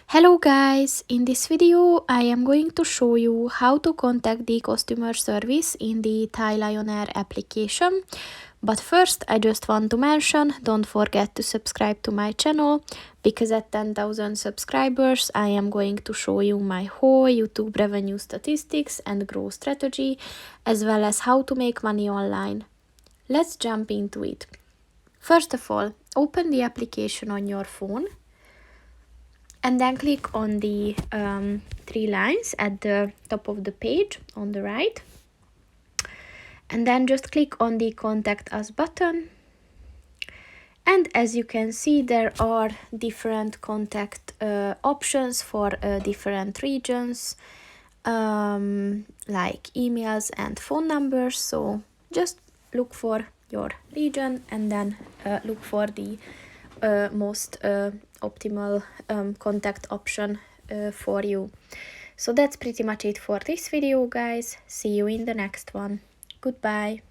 Hello guys, in this video I am going to show you how to contact the customer service in the Thai Lion Air application. But first I just want to mention, don't forget to subscribe to my channel, because at 10,000 subscribers I am going to show you my whole YouTube revenue statistics and growth strategy, as well as how to make money online. Let's jump into it. First of all, open the application on your phone and then click on the three lines at the top of the page on the right, and then just click on the Contact Us button. And as you can see, there are different contact options for different regions, like emails and phone numbers. So just look for your region and then look for the most optimal contact option for you. So that's pretty much it for this video, guys. See you in the next one. Goodbye.